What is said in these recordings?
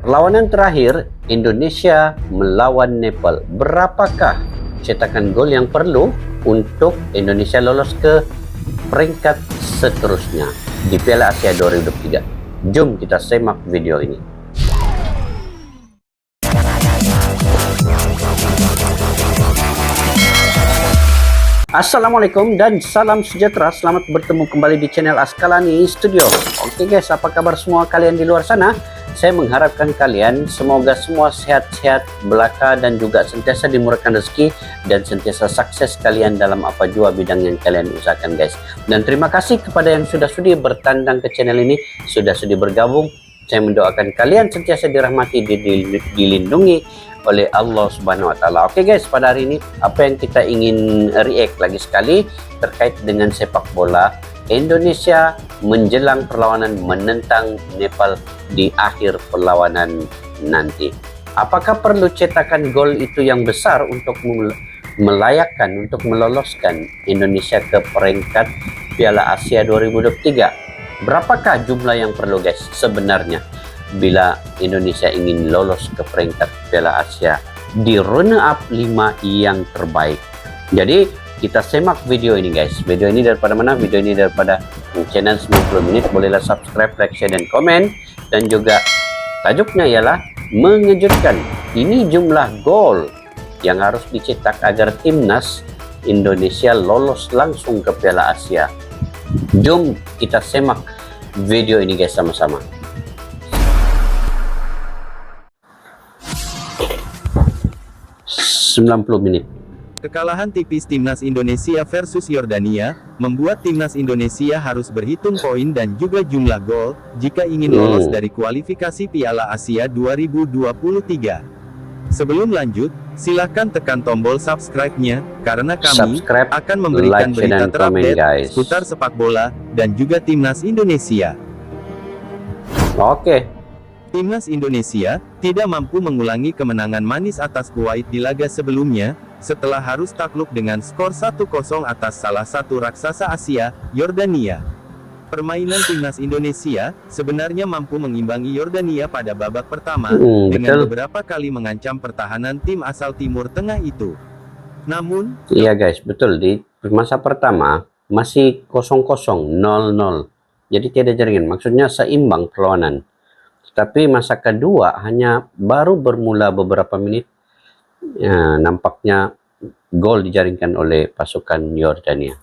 Perlawanan terakhir Indonesia melawan Nepal. Berapakah cetakan gol yang perlu untuk Indonesia lolos ke peringkat seterusnya di Piala Asia 2023? Jom kita simak video ini. Assalamualaikum dan salam sejahtera. Selamat bertemu kembali di channel Askalani Studio. Oke guys, apa kabar semua kalian di luar sana? Saya mengharapkan kalian semoga semua sehat-sehat belaka dan juga sentiasa dimurahkan rezeki dan sentiasa sukses kalian dalam apa jua bidang yang kalian usahakan guys. Dan terima kasih kepada yang sudah sudi bertandang ke channel ini, sudah sudi bergabung. Saya mendoakan kalian sentiasa dirahmati, dilindungi oleh Allah Subhanahu wa taala. Oke guys, pada hari ini apa yang kita ingin react lagi sekali terkait dengan sepak bola Indonesia menjelang perlawanan menentang Nepal di akhir perlawanan nanti. Apakah perlu cetakan gol itu yang besar untuk melayakkan, untuk meloloskan Indonesia ke peringkat Piala Asia 2023? Berapakah jumlah yang perlu guys sebenarnya bila Indonesia ingin lolos ke peringkat Piala Asia di runner up 5 yang terbaik? Jadi kita semak video ini guys. Video ini daripada mana? Video ini daripada channel 90 menit. Bolehlah subscribe, like, share, dan komen. Dan juga tajuknya ialah mengejutkan. Ini jumlah gol yang harus dicetak agar timnas Indonesia lolos langsung ke Piala Asia. Jom kita semak video ini guys sama-sama. menit. Kekalahan tipis timnas Indonesia versus Yordania membuat timnas Indonesia harus berhitung poin dan juga jumlah gol jika ingin lolos dari kualifikasi Piala Asia 2023. Sebelum lanjut, silakan tekan tombol subscribe-nya karena kami akan memberikan berita terupdate seputar sepak bola dan juga timnas Indonesia. Oke. Timnas Indonesia tidak mampu mengulangi kemenangan manis atas Kuwait di laga sebelumnya, setelah harus takluk dengan skor 1-0 atas salah satu raksasa Asia, Yordania. Permainan timnas Indonesia sebenarnya mampu mengimbangi Yordania pada babak pertama, dengan beberapa kali mengancam pertahanan tim asal Timur Tengah itu. Namun, iya guys, betul, di masa pertama masih 0-0, 0-0. Jadi tidak jaringan, maksudnya seimbang perlawanan. Tapi masa kedua hanya baru bermula beberapa menit, ya, nampaknya gol dijaringkan oleh pasukan Yordania.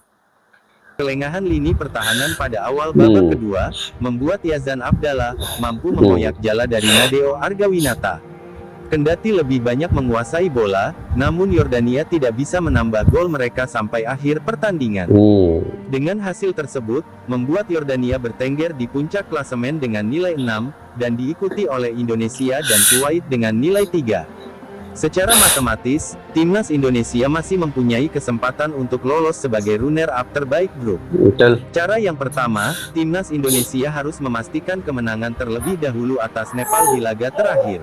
Kelengahan lini pertahanan pada awal babak kedua membuat Yazan Abdallah mampu mengoyak jala dari Nadeo Argawinata. Kendati lebih banyak menguasai bola, namun Yordania tidak bisa menambah gol mereka sampai akhir pertandingan. Dengan hasil tersebut, membuat Yordania bertengger di puncak klasemen dengan nilai 6, dan diikuti oleh Indonesia dan Kuwait dengan nilai 3. Secara matematis, timnas Indonesia masih mempunyai kesempatan untuk lolos sebagai runner-up terbaik grup. Cara yang pertama, timnas Indonesia harus memastikan kemenangan terlebih dahulu atas Nepal di laga terakhir.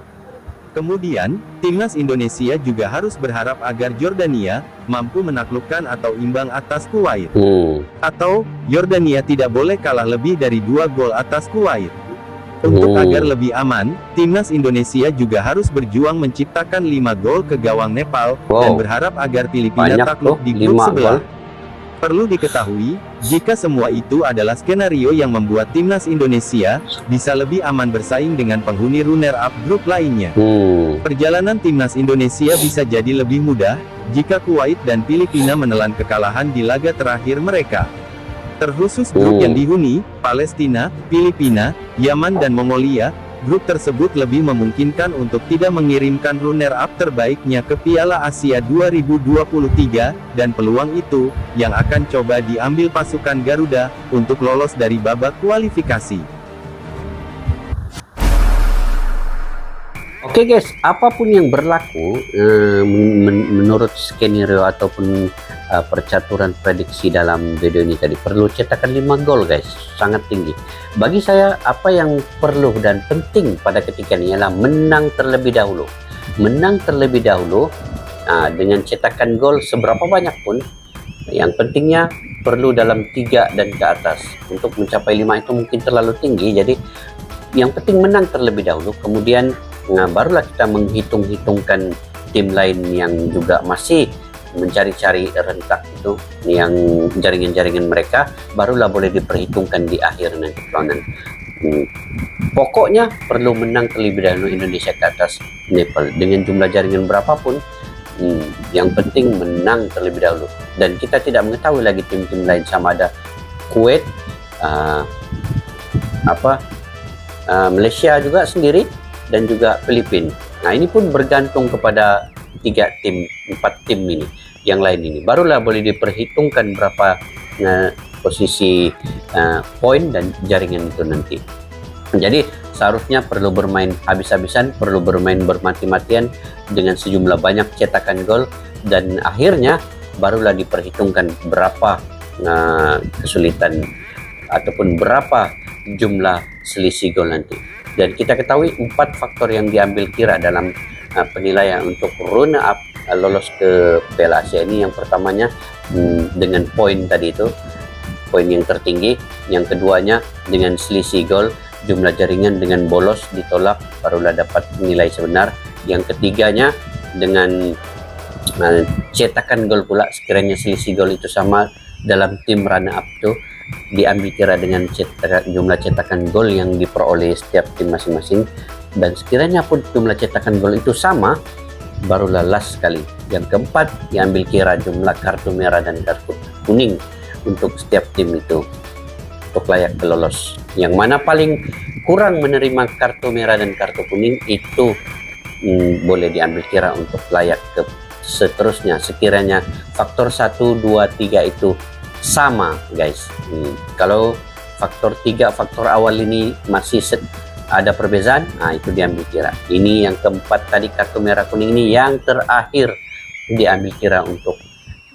Kemudian, timnas Indonesia juga harus berharap agar Yordania mampu menaklukkan atau imbang atas Kuwait. Atau, Yordania tidak boleh kalah lebih dari 2 gol atas Kuwait. Untuk agar lebih aman, timnas Indonesia juga harus berjuang menciptakan 5 gol ke gawang Nepal, dan berharap agar Filipina takluk di grup sebelah. Perlu diketahui, jika semua itu adalah skenario yang membuat timnas Indonesia bisa lebih aman bersaing dengan penghuni runner-up grup lainnya. Perjalanan timnas Indonesia bisa jadi lebih mudah jika Kuwait dan Filipina menelan kekalahan di laga terakhir mereka. Terkhusus grup yang dihuni Palestina, Filipina, Yaman dan Mongolia, grup tersebut lebih memungkinkan untuk tidak mengirimkan runner-up terbaiknya ke Piala Asia 2023, dan peluang itu yang akan coba diambil pasukan Garuda untuk lolos dari babak kualifikasi. Oke guys, apapun yang berlaku menurut skenario ataupun percaturan prediksi dalam video ini tadi, perlu cetakan 5 gol guys, sangat tinggi. Bagi saya apa yang perlu dan penting pada ketika ini adalah menang terlebih dahulu. Menang terlebih dahulu dengan cetakan gol seberapa banyak pun, yang pentingnya perlu dalam 3 dan ke atas. Untuk mencapai 5 itu mungkin terlalu tinggi, jadi yang penting menang terlebih dahulu, kemudian Nah, barulah kita menghitung-hitungkan tim lain yang juga masih mencari-cari rentak itu, yang jaringan-jaringan mereka, barulah boleh diperhitungkan di akhir nanti perlawanan. Pokoknya perlu menang terlebih dahulu Indonesia ke atas Nepal dengan jumlah jaringan berapapun. Yang penting menang terlebih dahulu, dan kita tidak mengetahui lagi tim-tim lain, sama ada Kuwait, Malaysia juga sendiri, dan juga Filipina. Nah, ini pun bergantung kepada 4 tim ini, yang lain ini. Barulah boleh diperhitungkan berapa posisi poin dan jaringan itu nanti. Jadi seharusnya perlu bermain habis-habisan, perlu bermain bermati-matian dengan sejumlah banyak cetakan gol, dan akhirnya barulah diperhitungkan berapa kesulitan ataupun berapa jumlah selisih gol nanti. Dan kita ketahui 4 faktor yang diambil kira dalam penilaian untuk runner up lolos ke Piala Asia ini. Yang pertamanya dengan poin tadi itu, poin yang tertinggi. Yang keduanya dengan selisih gol, jumlah jaringan dengan bolos ditolak, barulah dapat nilai sebenar. Yang ketiganya dengan cetakan gol pula, sekiranya selisih gol itu sama dalam tim runner up itu diambil kira dengan jumlah cetakan gol yang diperoleh setiap tim masing-masing, dan sekiranya pun jumlah cetakan gol itu sama, barulah last sekali. Yang keempat diambil kira jumlah kartu merah dan kartu kuning untuk setiap tim itu untuk layak lolos. Yang mana paling kurang menerima kartu merah dan kartu kuning itu boleh diambil kira untuk layak ke seterusnya, sekiranya faktor 1, 2, 3 itu sama, guys. Kalau faktor 3, faktor awal ini masih ada perbezaan, nah itu diambil kira. Ini yang keempat tadi, kartu merah kuning ini yang terakhir diambil kira untuk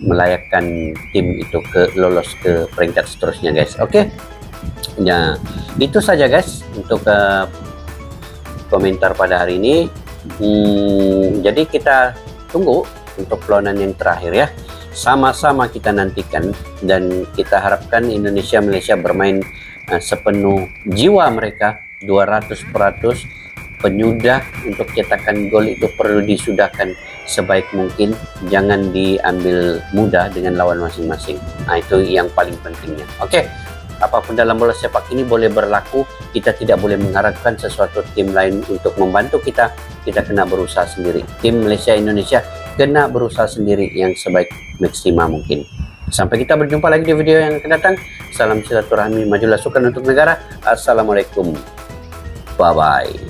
melayakkan tim itu ke lolos ke peringkat seterusnya, guys. Oke. Ya, itu saja guys untuk komentar pada hari ini. Jadi kita tunggu untuk perlawanan yang terakhir ya. Sama-sama kita nantikan, dan kita harapkan Indonesia Malaysia bermain sepenuh jiwa mereka 200%. Penyudah untuk cetakan gol itu perlu disudahkan sebaik mungkin, jangan diambil mudah dengan lawan masing-masing. Nah, itu yang paling pentingnya. Oke. Apapun dalam bola sepak ini boleh berlaku, kita tidak boleh mengharapkan sesuatu tim lain untuk membantu kita. Kita kena berusaha sendiri. Tim Malaysia Indonesia kena berusaha sendiri yang sebaik maksimal mungkin. Sampai kita berjumpa lagi di video yang akan datang. Salam silaturahmi, majulah sukan untuk negara. Assalamualaikum. Bye bye.